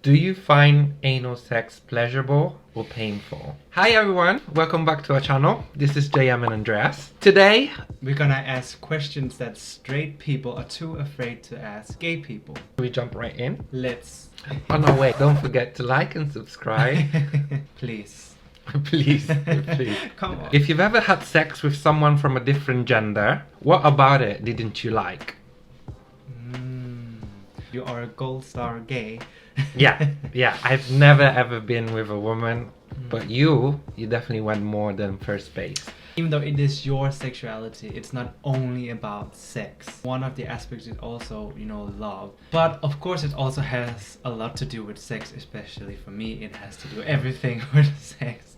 Do you find anal sex pleasurable or painful? Hi everyone, welcome back to our channel. This is JM and Andreas. Today, we're gonna ask questions that straight people are too afraid to ask gay people. we jump right in. Let's. Oh no, wait, don't forget to like and subscribe. Please. Please. Come on. If you've ever had sex with someone from a different gender, what about it didn't you like? You are a gold star gay. Yeah. I've never ever been with a woman, but you definitely went more than first base. Even though it is your sexuality, it's not only about sex. One of the aspects is also, love. But of course it also has a lot to do with sex, especially for me. It has to do everything with sex.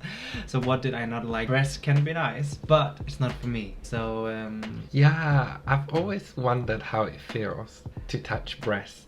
So what did I not like? Breasts can be nice, but it's not for me. So, Yeah, I've always wondered how it feels to touch breasts.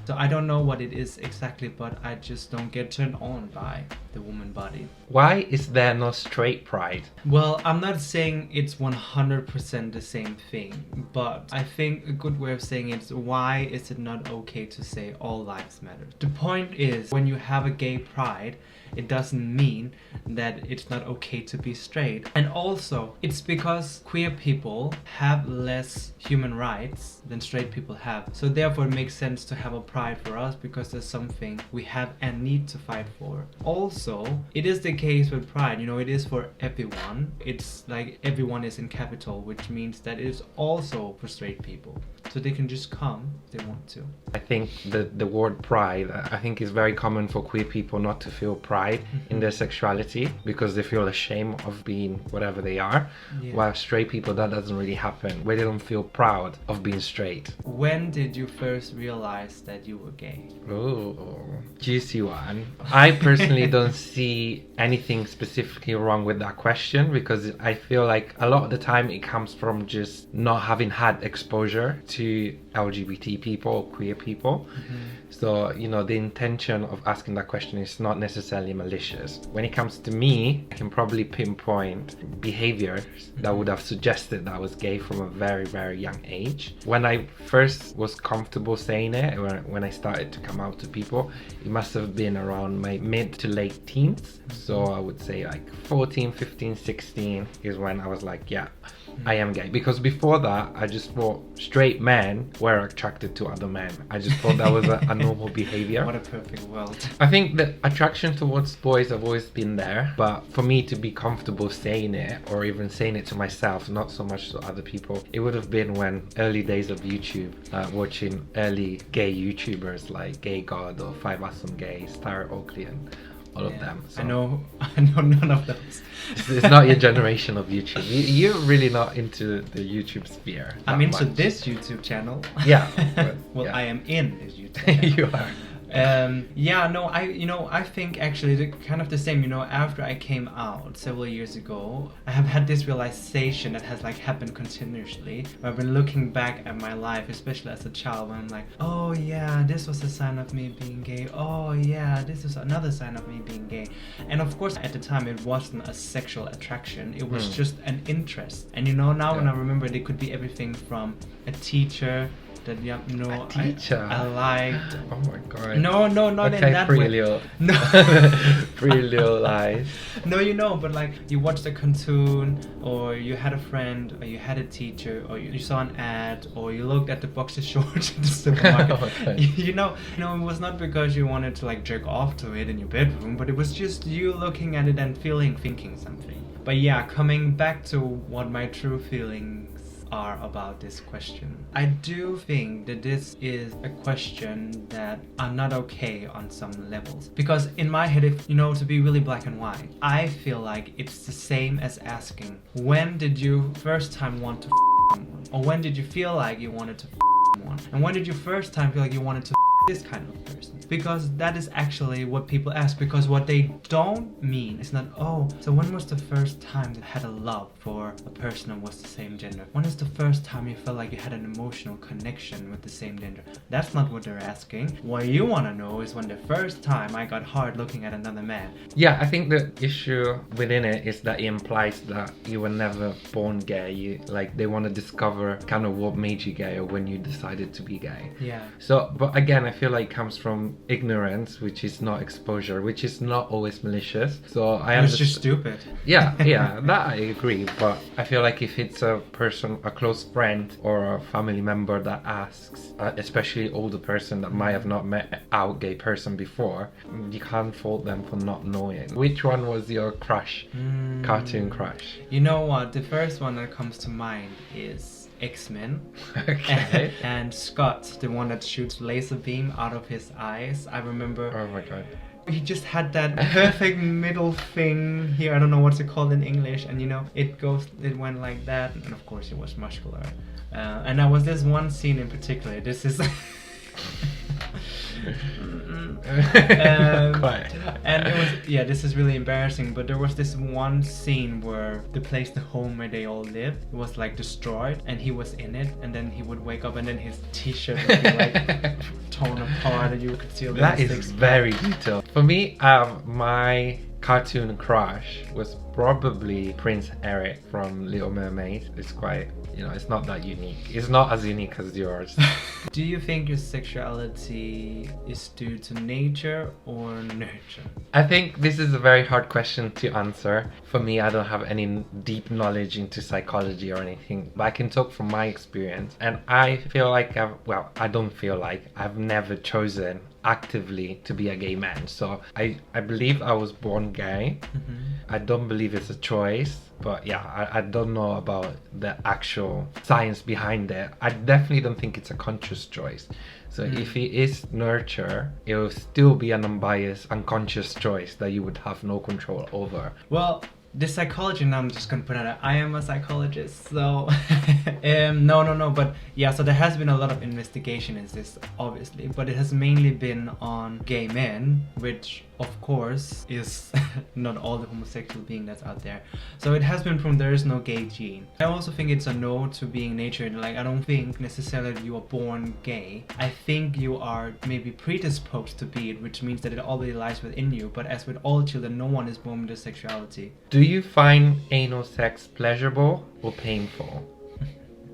So I don't know what it is exactly, but I just don't get turned on by the woman body. Why is there no straight pride? Well, I'm not saying it's 100% the same thing, but I think a good way of saying it is, why is it not okay to say all lives matter? The point is, when you have a gay pride, it doesn't mean that it's not okay to be straight. And also, it's because queer people have less human rights than straight people have. So therefore it makes sense to have a pride for us, because there's something we have and need to fight for. Also, it is the case with pride, it is for everyone. It's like everyone is in capital, which means that it is also for straight people. So they can just come if they want to. I think the word pride, I think is very common for queer people not to feel pride in their sexuality because they feel ashamed of being whatever they are. Yeah. While straight people, that doesn't really happen, where they don't feel proud of being straight. When did you first realize that you were gay? Oh, juicy one. I personally don't see anything specifically wrong with that question, because I feel like a lot of the time it comes from just not having had exposure to LGBT people or queer people. So, the intention of asking that question is not necessarily malicious. When it comes to me, I can probably pinpoint behaviors that would have suggested that I was gay from a very, very young age. When I first was comfortable saying it, when I started to come out to people, it must have been around my mid to late teens. So I would say like 14, 15, 16 is when I was like, yeah, I am gay. Because before that, I just thought straight men were attracted to other men. I just thought that was a normal behavior. What a perfect world. I think the attraction towards boys have always been there, but for me to be comfortable saying it, or even saying it to myself, not so much to other people, it would have been when early days of YouTube, watching early gay YouTubers like Gay God or 5 Awesome Gays, Tara Oakley and all of them. So I know none of those. it's not your generation of YouTube. You're really not into the YouTube sphere. I'm into much. this YouTube channel. Yeah. Well, yeah. I am in this YouTube channel. You are. I think actually kind of the same. After I came out several years ago, I have had this realization that has happened continuously. I've been looking back at my life, especially as a child, when I'm like, oh yeah, this was a sign of me being gay. Oh yeah, this is another sign of me being gay. And of course, at the time, it wasn't a sexual attraction. It was just an interest. And now when I remember, it could be everything from a teacher that a teacher. I liked. Oh my god. No, not in that Pretty way. Little. No. Pretty Little Lies. No, but you watched a cartoon, or you had a friend, or you had a teacher, or you saw an ad, or you looked at the boxer shorts in the supermarket. Okay. It was not because you wanted to jerk off to it in your bedroom, but it was just you looking at it and thinking something. But yeah, coming back to what my true feelings are about this question. I do think that this is a question that are not okay on some levels. Because in my head, if to be really black and white, I feel like it's the same as asking, when did you first time want to someone? Or when did you feel like you wanted to someone? And when did you first time feel like you wanted to this kind of person? Because that is actually what people ask, because what they don't mean is not, oh, so when was the first time that you had a love for a person that was the same gender? When is the first time you felt like you had an emotional connection with the same gender? That's not what they're asking. What you want to know is when the first time I got hard looking at another man. Yeah, I think the issue within it is that it implies that you were never born gay. They want to discover kind of what made you gay or when you decided to be gay. Yeah. So, but again, I feel like it comes from ignorance, which is not exposure, which is not always malicious. So I It's just stupid. yeah, that I agree. But I feel like if it's a person, a close friend or a family member that asks, especially older person that might have not met out gay person before, you can't fault them for not knowing. Which one was your crush, cartoon crush? You know what? The first one that comes to mind is X-Men. Okay. And Scott, the one that shoots laser beam out of his eyes. I remember. Oh my god. He just had that perfect middle thing here. I don't know what's it called in English. And you know, it went like that. And of course, it was muscular. And there was this one scene in particular. This is. Quiet. And it was, yeah, this is really embarrassing, but there was this one scene where the place, the home where they all lived, was like destroyed, and he was in it, and then he would wake up and then his t-shirt would be like torn apart and you could see all the That is mistakes. very detailed. For me, my cartoon crush was probably Prince Eric from Little Mermaid. It's quite, you know, it's not that unique. It's not as unique as yours. Do you think your sexuality is due to nature or nurture? I think this is a very hard question to answer. For me, I don't have any deep knowledge into psychology or anything, but I can talk from my experience. And I feel like I've never chosen actively to be a gay man. So I believe I was born gay. I don't believe it's a choice, but yeah, I don't know about the actual science behind it. I definitely don't think it's a conscious choice. So if it is nurture, it will still be an unbiased, unconscious choice that you would have no control over. Well, the psychology, now I'm just gonna put it, I am a psychologist, so no, but yeah, so there has been a lot of investigation in this, obviously, but it has mainly been on gay men, which of course is not all the homosexual being that's out there. So it has been from there is no gay gene. I also think it's a no to being nature. Like, I don't think necessarily that you are born gay. I think you are maybe predisposed to be it, which means that it already lies within you. But as with all children, no one is born with this sexuality. Do you find anal sex pleasurable or painful?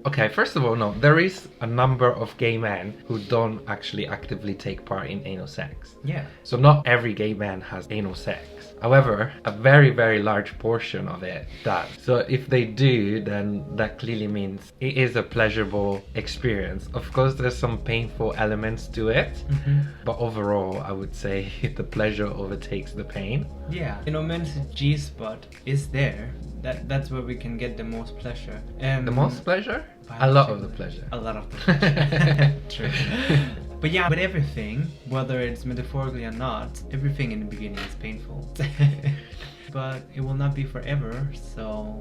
Okay, first of all, no, there is a number of gay men who don't actually actively take part in anal sex. Yeah. So not every gay man has anal sex. However, a very, very large portion of it does. So if they do, then that clearly means it is a pleasurable experience. Of course, there's some painful elements to it, but overall, I would say the pleasure overtakes the pain. Yeah. You know, men's G-spot is there. That's where we can get the most pleasure. The most pleasure? A lot of the pleasure. A lot of the pleasure. True. But yeah, with everything, whether it's metaphorically or not, everything in the beginning is painful. But it will not be forever, so...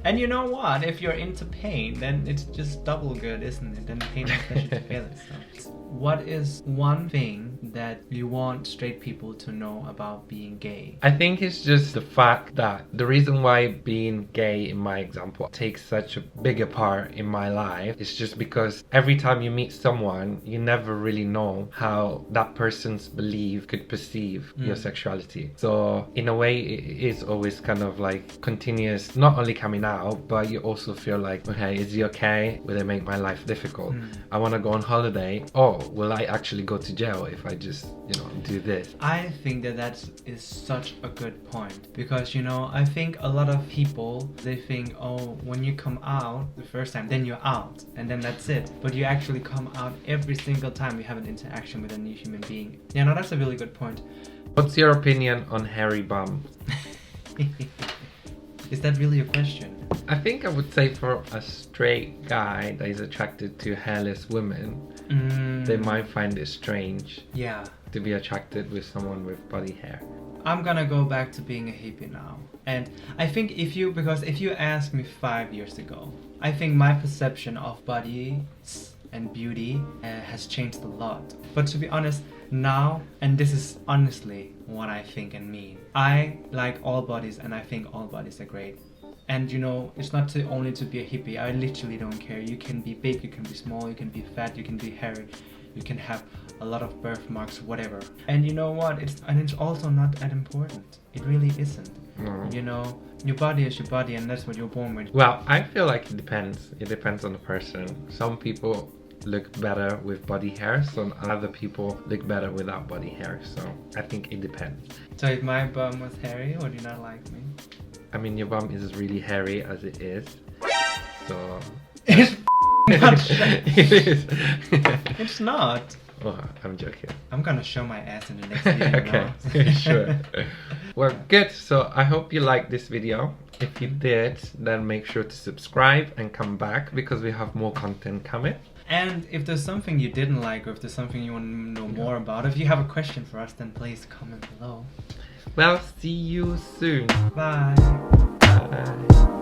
And you know what? If you're into pain, then it's just double good, isn't it? Then pain and pleasure together. So. What is one thing that you want straight people to know about being gay? I think it's just the fact that the reason why being gay, in my example, takes such a bigger part in my life is just because every time you meet someone, you never really know how that person's belief could perceive your sexuality. So in a way, it is always kind of like continuous, not only coming out, but you also feel like, okay, is he okay? Will it make my life difficult? I want to go on holiday. Oh, will I actually go to jail if I just, do this? I think that is such a good point, because I think a lot of people, they think, oh, when you come out the first time, then you're out and then that's it. But you actually come out every single time you have an interaction with a new human being. Yeah, no, that's a really good point. What's your opinion on hairy bum? Is that really a question? I think I would say for a straight guy that is attracted to hairless women, they might find it strange to be attracted with someone with body hair. I'm gonna go back to being a hippie now. And I think if you asked me 5 years ago, I think my perception of bodies and beauty has changed a lot. But to be honest, now, and this is honestly what I think and mean, I like all bodies and I think all bodies are great. And it's not only to be a hippie. I literally don't care. You can be big, you can be small, you can be fat, you can be hairy, you can have a lot of birthmarks, whatever. And you know what? It's also not that important. It really isn't. No. Your body is your body, and that's what you're born with. Well, I feel like it depends. It depends on the person. Some people look better with body hair, some other people look better without body hair. So I think it depends. So if my bum was hairy, would you not like me? I mean, your bum is really hairy as it is. So It's not. it is. It's not. Oh, I'm joking. I'm gonna show my ass in the next video. Okay, now. sure. Well, good. So I hope you liked this video. If you did, then make sure to subscribe and come back because we have more content coming. And if there's something you didn't like, or if there's something you want to know more about, if you have a question for us, then please comment below. Well, see you soon. Bye. Bye.